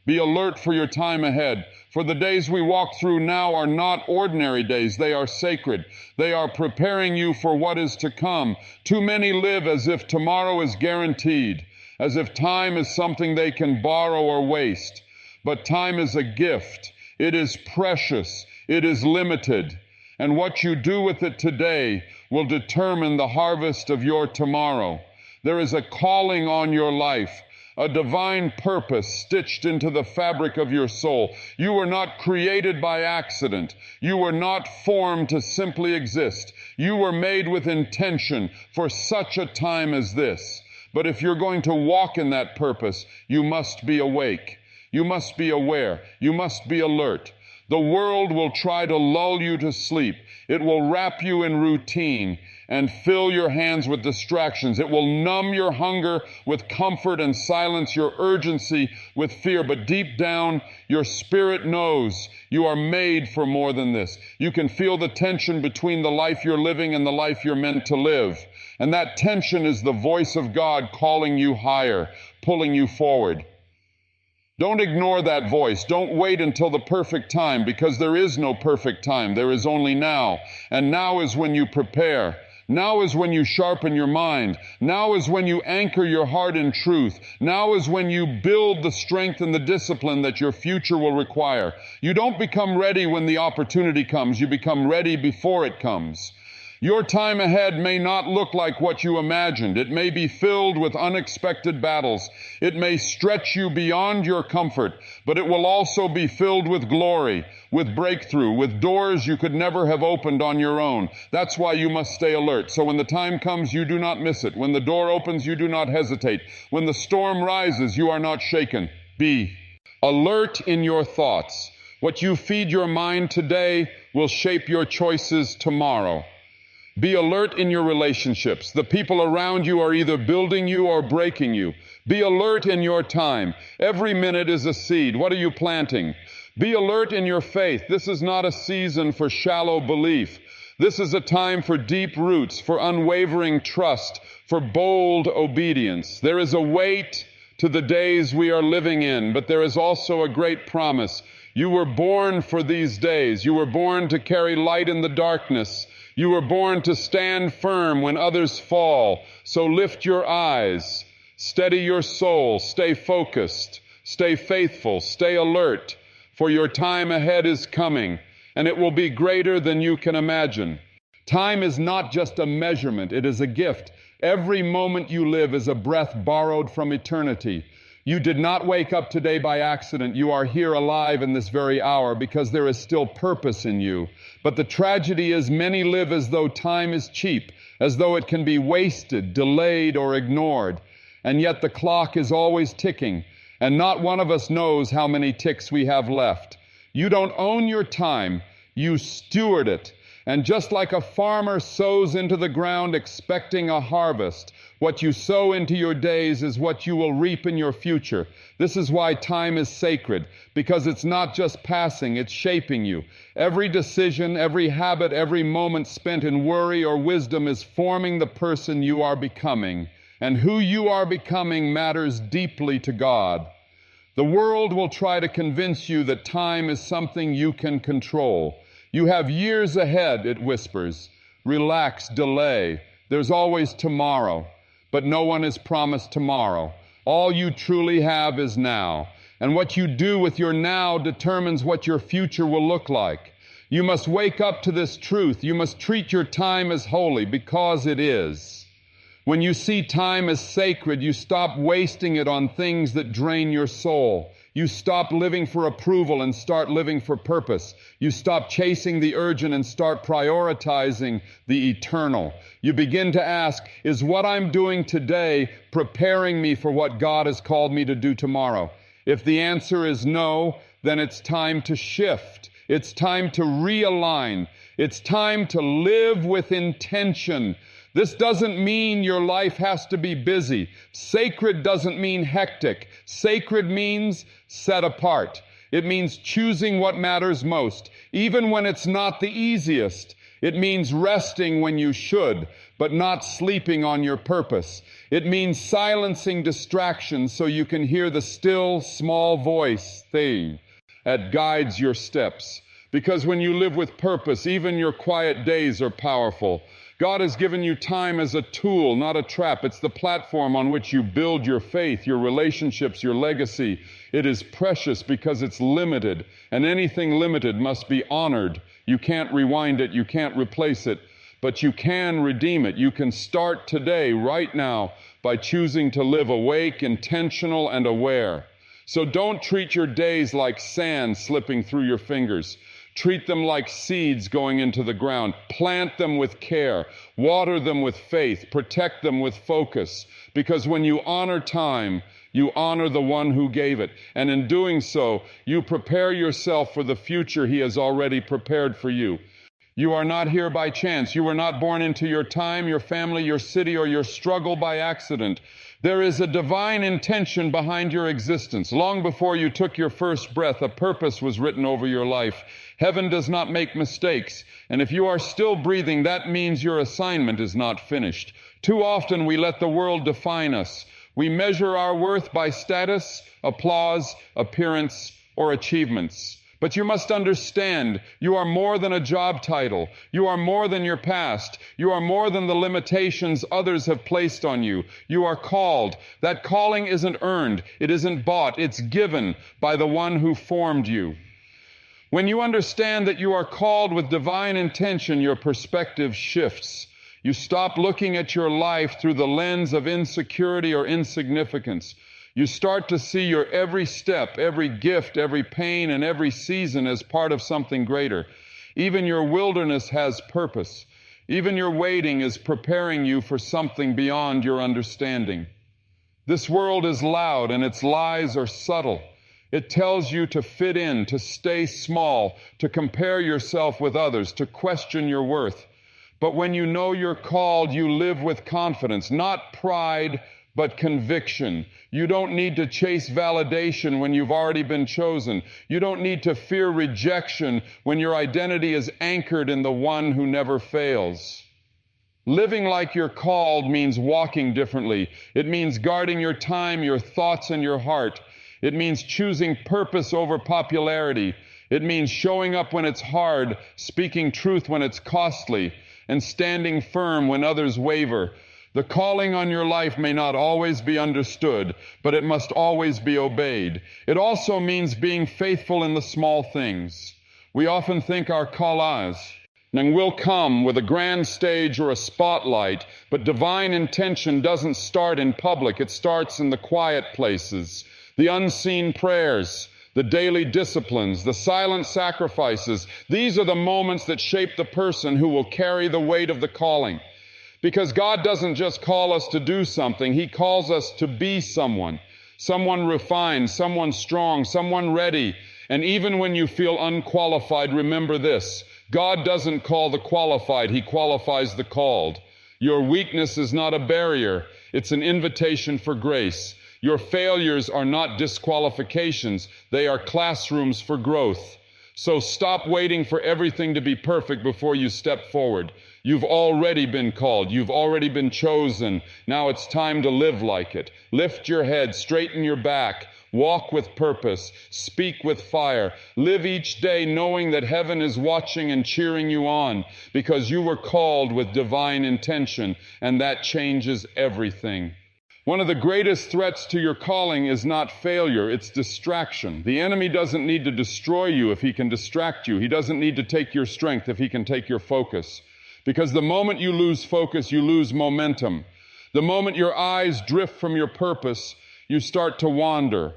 Be alert for your time ahead. For the days we walk through now are not ordinary days. They are sacred. They are preparing you for what is to come. Too many live as if tomorrow is guaranteed, as if time is something they can borrow or waste. But time is a gift. It is precious. It is limited. And what you do with it today will determine the harvest of your tomorrow. There is a calling on your life, a divine purpose stitched into the fabric of your soul. You were not created by accident. You were not formed to simply exist. You were made with intention for such a time as this. But if you're going to walk in that purpose, you must be awake. You must be aware. You must be alert. The world will try to lull you to sleep. It will wrap you in routine and fill your hands with distractions. It will numb your hunger with comfort and silence your urgency with fear. But deep down, your spirit knows you are made for more than this. You can feel the tension between the life you're living and the life you're meant to live. And that tension is the voice of God calling you higher, pulling you forward. Don't ignore that voice. Don't wait until the perfect time, because there is no perfect time. There is only now. And now is when you prepare. Now is when you sharpen your mind. Now is when you anchor your heart in truth. Now is when you build the strength and the discipline that your future will require. You don't become ready when the opportunity comes. You become ready before it comes. Your time ahead may not look like what you imagined. It may be filled with unexpected battles. It may stretch you beyond your comfort, but it will also be filled with glory, with breakthrough, with doors you could never have opened on your own. That's why you must stay alert. So when the time comes, you do not miss it. When the door opens, you do not hesitate. When the storm rises, you are not shaken. Be alert in your thoughts. What you feed your mind today will shape your choices tomorrow. Be alert in your relationships. The people around you are either building you or breaking you. Be alert in your time. Every minute is a seed. What are you planting? Be alert in your faith. This is not a season for shallow belief. This is a time for deep roots, for unwavering trust, for bold obedience. There is a weight to the days we are living in, but there is also a great promise. You were born for these days. You were born to carry light in the darkness. You were born to stand firm when others fall. So lift your eyes, steady your soul, stay focused, stay faithful, stay alert, for your time ahead is coming, and it will be greater than you can imagine. Time is not just a measurement, it is a gift. Every moment you live is a breath borrowed from eternity. You did not wake up today by accident. You are here alive in this very hour because there is still purpose in you. But the tragedy is many live as though time is cheap, as though it can be wasted, delayed, or ignored. And yet the clock is always ticking, and not one of us knows how many ticks we have left. You don't own your time, you steward it. And just like a farmer sows into the ground expecting a harvest, what you sow into your days is what you will reap in your future. This is why time is sacred, because it's not just passing, it's shaping you. Every decision, every habit, every moment spent in worry or wisdom is forming the person you are becoming. And who you are becoming matters deeply to God. The world will try to convince you that time is something you can control. You have years ahead, it whispers. Relax, delay. There's always tomorrow. But no one is promised tomorrow. All you truly have is now. And what you do with your now determines what your future will look like. You must wake up to this truth. You must treat your time as holy, because it is. When you see time as sacred, you stop wasting it on things that drain your soul. You stop living for approval and start living for purpose. You stop chasing the urgent and start prioritizing the eternal. You begin to ask, is what I'm doing today preparing me for what God has called me to do tomorrow? If the answer is no, then it's time to shift. It's time to realign. It's time to live with intention. This doesn't mean your life has to be busy. Sacred doesn't mean hectic. Sacred means set apart. It means choosing what matters most, even when it's not the easiest. It means resting when you should, but not sleeping on your purpose. It means silencing distractions so you can hear the still, small voice that guides your steps. Because when you live with purpose, even your quiet days are powerful. God has given you time as a tool, not a trap. It's the platform on which you build your faith, your relationships, your legacy. It is precious because it's limited, and anything limited must be honored. You can't rewind it, you can't replace it, but you can redeem it. You can start today, right now, by choosing to live awake, intentional, and aware. So don't treat your days like sand slipping through your fingers. Treat them like seeds going into the ground. Plant them with care. Water them with faith. Protect them with focus. Because when you honor time, you honor the one who gave it. And in doing so, you prepare yourself for the future he has already prepared for you. You are not here by chance. You were not born into your time, your family, your city, or your struggle by accident. There is a divine intention behind your existence. Long before you took your first breath, a purpose was written over your life. Heaven does not make mistakes, and if you are still breathing, that means your assignment is not finished. Too often we let the world define us. We measure our worth by status, applause, appearance, or achievements. But you must understand, you are more than a job title. You are more than your past. You are more than the limitations others have placed on you. You are called. That calling isn't earned. It isn't bought. It's given by the one who formed you. When you understand that you are called with divine intention, your perspective shifts. You stop looking at your life through the lens of insecurity or insignificance. You start to see your every step, every gift, every pain, and every season as part of something greater. Even your wilderness has purpose. Even your waiting is preparing you for something beyond your understanding. This world is loud and its lies are subtle. It tells you to fit in, to stay small, to compare yourself with others, to question your worth. But when you know you're called, you live with confidence, not pride, but conviction. You don't need to chase validation when you've already been chosen. You don't need to fear rejection when your identity is anchored in the one who never fails. Living like you're called means walking differently. It means guarding your time, your thoughts, and your heart. It means choosing purpose over popularity. It means showing up when it's hard, speaking truth when it's costly, and standing firm when others waver. The calling on your life may not always be understood, but it must always be obeyed. It also means being faithful in the small things. We often think our callage will come with a grand stage or a spotlight, but divine intention doesn't start in public. It starts in the quiet places, the unseen prayers, the daily disciplines, the silent sacrifices. These are the moments that shape the person who will carry the weight of the calling. Because God doesn't just call us to do something, He calls us to be someone. Someone refined, someone strong, someone ready. And even when you feel unqualified, remember this: God doesn't call the qualified, He qualifies the called. Your weakness is not a barrier, it's an invitation for grace. Your failures are not disqualifications, they are classrooms for growth. So stop waiting for everything to be perfect before you step forward. You've already been called. You've already been chosen. Now it's time to live like it. Lift your head, straighten your back, walk with purpose, speak with fire. Live each day knowing that heaven is watching and cheering you on because you were called with divine intention, and that changes everything. One of the greatest threats to your calling is not failure, it's distraction. The enemy doesn't need to destroy you if he can distract you. He doesn't need to take your strength if he can take your focus. Because the moment you lose focus, you lose momentum. The moment your eyes drift from your purpose, you start to wander.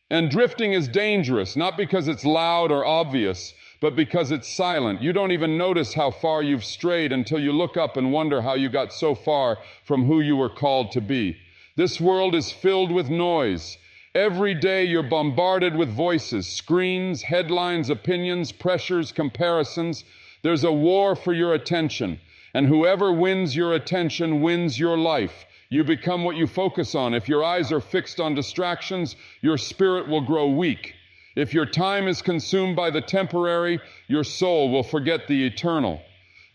And drifting is dangerous, not because it's loud or obvious, but because it's silent. You don't even notice how far you've strayed until you look up and wonder how you got so far from who you were called to be. This world is filled with noise. Every day you're bombarded with voices, screens, headlines, opinions, pressures, comparisons. There's a war for your attention, and whoever wins your attention wins your life. You become what you focus on. If your eyes are fixed on distractions, your spirit will grow weak. If your time is consumed by the temporary, your soul will forget the eternal.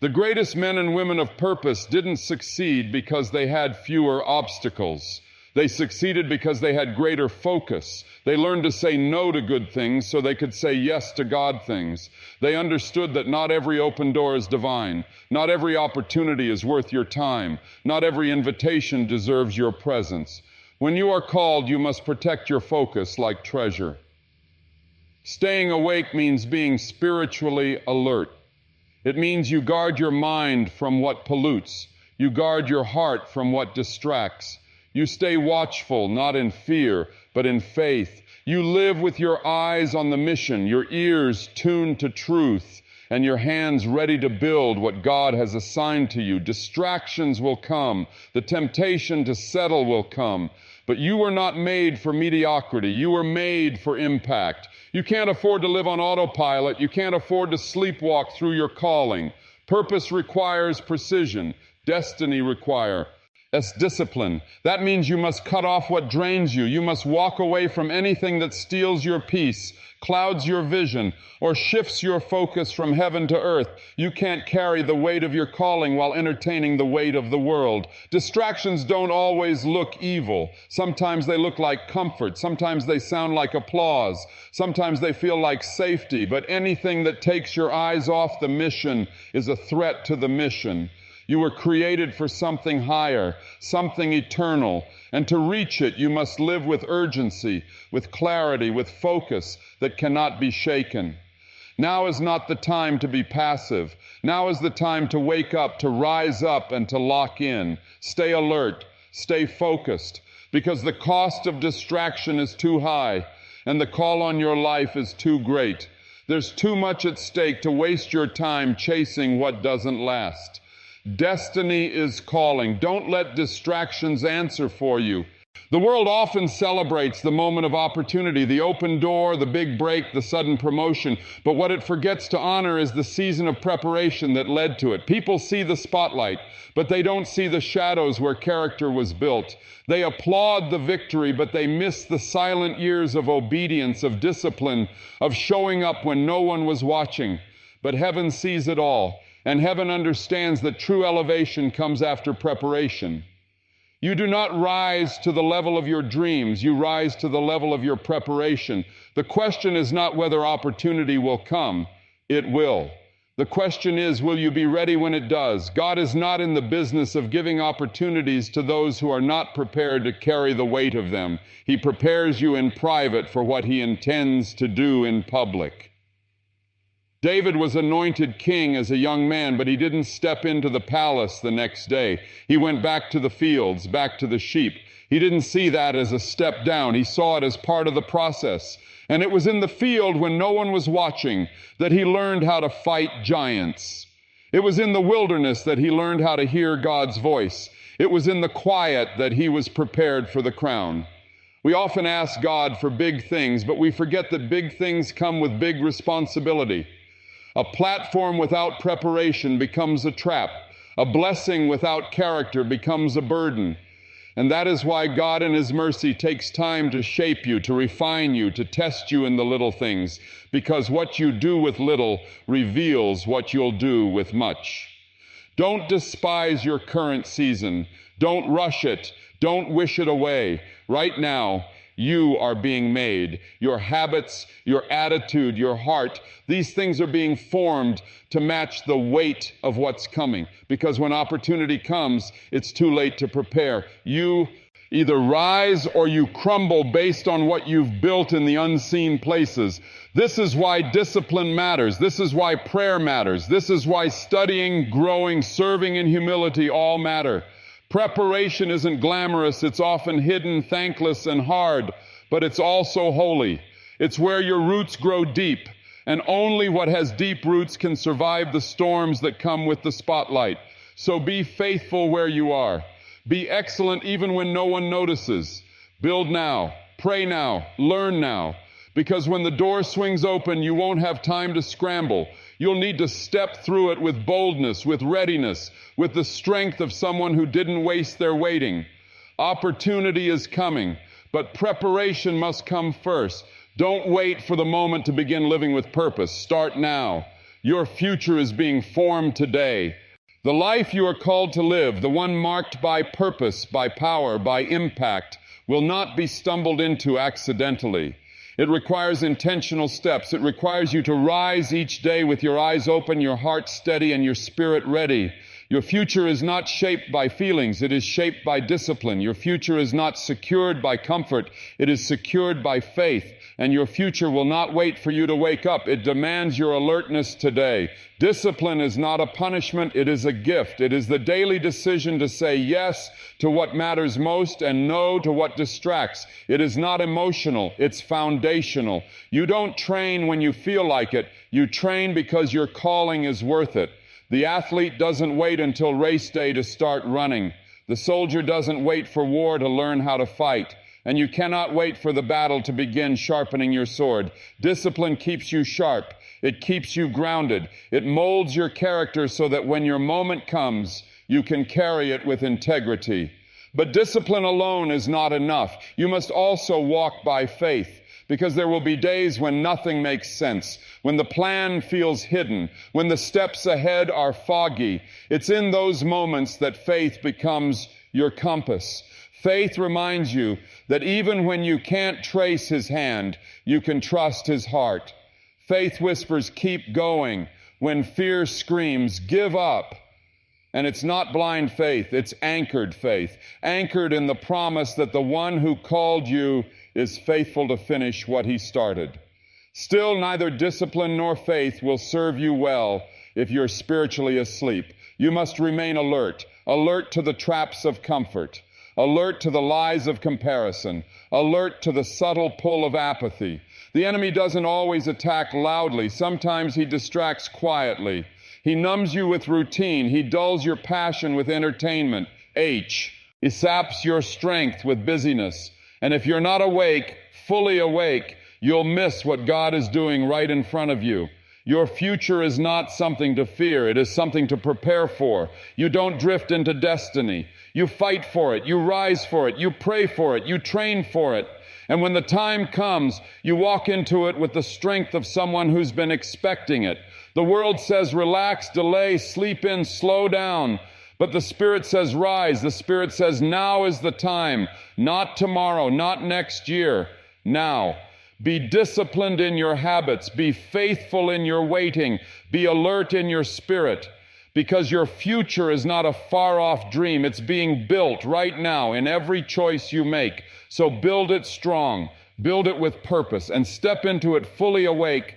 The greatest men and women of purpose didn't succeed because they had fewer obstacles. They succeeded because they had greater focus. They learned to say no to good things so they could say yes to God things. They understood that not every open door is divine. Not every opportunity is worth your time. Not every invitation deserves your presence. When you are called, you must protect your focus like treasure. Staying awake means being spiritually alert. It means you guard your mind from what pollutes. You guard your heart from what distracts. You stay watchful, not in fear, but in faith. You live with your eyes on the mission, your ears tuned to truth, and your hands ready to build what God has assigned to you. Distractions will come. The temptation to settle will come. But you were not made for mediocrity. You were made for impact. You can't afford to live on autopilot. You can't afford to sleepwalk through your calling. Purpose requires precision. Destiny requires discipline. That means you must cut off what drains you. You must walk away from anything that steals your peace, clouds your vision, or shifts your focus from heaven to earth. You can't carry the weight of your calling while entertaining the weight of the world. Distractions don't always look evil. Sometimes they look like comfort. Sometimes they sound like applause. Sometimes they feel like safety. But anything that takes your eyes off the mission is a threat to the mission. You were created for something higher, something eternal, and to reach it, you must live with urgency, with clarity, with focus that cannot be shaken. Now is not the time to be passive. Now is the time to wake up, to rise up, and to lock in. Stay alert, stay focused, because the cost of distraction is too high, and the call on your life is too great. There's too much at stake to waste your time chasing what doesn't last. Destiny is calling. Don't let distractions answer for you. The world often celebrates the moment of opportunity, the open door, the big break, the sudden promotion. But what it forgets to honor is the season of preparation that led to it. People see the spotlight, but they don't see the shadows where character was built. They applaud the victory, but they miss the silent years of obedience, of discipline, of showing up when no one was watching. But heaven sees it all. And heaven understands that true elevation comes after preparation. You do not rise to the level of your dreams. You rise to the level of your preparation. The question is not whether opportunity will come. It will. The question is, will you be ready when it does? God is not in the business of giving opportunities to those who are not prepared to carry the weight of them. He prepares you in private for what he intends to do in public. David was anointed king as a young man, but he didn't step into the palace the next day. He went back to the fields, back to the sheep. He didn't see that as a step down. He saw it as part of the process. And it was in the field when no one was watching that he learned how to fight giants. It was in the wilderness that he learned how to hear God's voice. It was in the quiet that he was prepared for the crown. We often ask God for big things, but we forget that big things come with big responsibility. A platform without preparation becomes a trap. A blessing without character becomes a burden. And that is why God in his mercy takes time to shape you, to refine you, to test you in the little things, because what you do with little reveals what you'll do with much. Don't despise your current season. Don't rush it. Don't wish it away. Right now, you are being made. Your habits, your attitude, your heart, these things are being formed to match the weight of what's coming. Because when opportunity comes, it's too late to prepare. You either rise or you crumble based on what you've built in the unseen places. This is why discipline matters. This is why prayer matters. This is why studying, growing, serving in humility all matter. Preparation isn't glamorous. It's often hidden, thankless, and hard, but it's also holy. It's where your roots grow deep, and only what has deep roots can survive the storms that come with the spotlight. So be faithful where you are. Be excellent even when no one notices. Build now, pray now, learn now, because when the door swings open, you won't have time to scramble. You'll need to step through it with boldness, with readiness, with the strength of someone who didn't waste their waiting. Opportunity is coming, but preparation must come first. Don't wait for the moment to begin living with purpose. Start now. Your future is being formed today. The life you are called to live, the one marked by purpose, by power, by impact, will not be stumbled into accidentally. It requires intentional steps. It requires you to rise each day with your eyes open, your heart steady, and your spirit ready. Your future is not shaped by feelings. It is shaped by discipline. Your future is not secured by comfort. It is secured by faith. And your future will not wait for you to wake up. It demands your alertness today. Discipline is not a punishment. It is a gift. It is the daily decision to say yes to what matters most and no to what distracts. It is not emotional. It's foundational. You don't train when you feel like it. You train because your calling is worth it. The athlete doesn't wait until race day to start running. The soldier doesn't wait for war to learn how to fight. And you cannot wait for the battle to begin sharpening your sword. Discipline keeps you sharp. It keeps you grounded. It molds your character so that when your moment comes, you can carry it with integrity. But discipline alone is not enough. You must also walk by faith, because there will be days when nothing makes sense, when the plan feels hidden, when the steps ahead are foggy. It's in those moments that faith becomes your compass. Faith reminds you that even when you can't trace His hand, you can trust His heart. Faith whispers, keep going, when fear screams, give up. And it's not blind faith, it's anchored faith, anchored in the promise that the one who called you is faithful to finish what He started. Still, neither discipline nor faith will serve you well if you're spiritually asleep. You must remain alert, alert to the traps of comfort, alert to the lies of comparison, alert to the subtle pull of apathy. The enemy doesn't always attack loudly. Sometimes he distracts quietly. He numbs you with routine. He dulls your passion with entertainment. He saps your strength with busyness. And if you're not awake, fully awake, you'll miss what God is doing right in front of you. Your future is not something to fear. It is something to prepare for. You don't drift into destiny. You fight for it. You rise for it. You pray for it. You train for it. And when the time comes, you walk into it with the strength of someone who's been expecting it. The world says, relax, delay, sleep in, slow down. But the Spirit says, rise. The Spirit says, now is the time. Not tomorrow, not next year. Now. Be disciplined in your habits. Be faithful in your waiting. Be alert in your spirit. Because your future is not a far-off dream. It's being built right now in every choice you make. So build it strong. Build it with purpose and step into it fully awake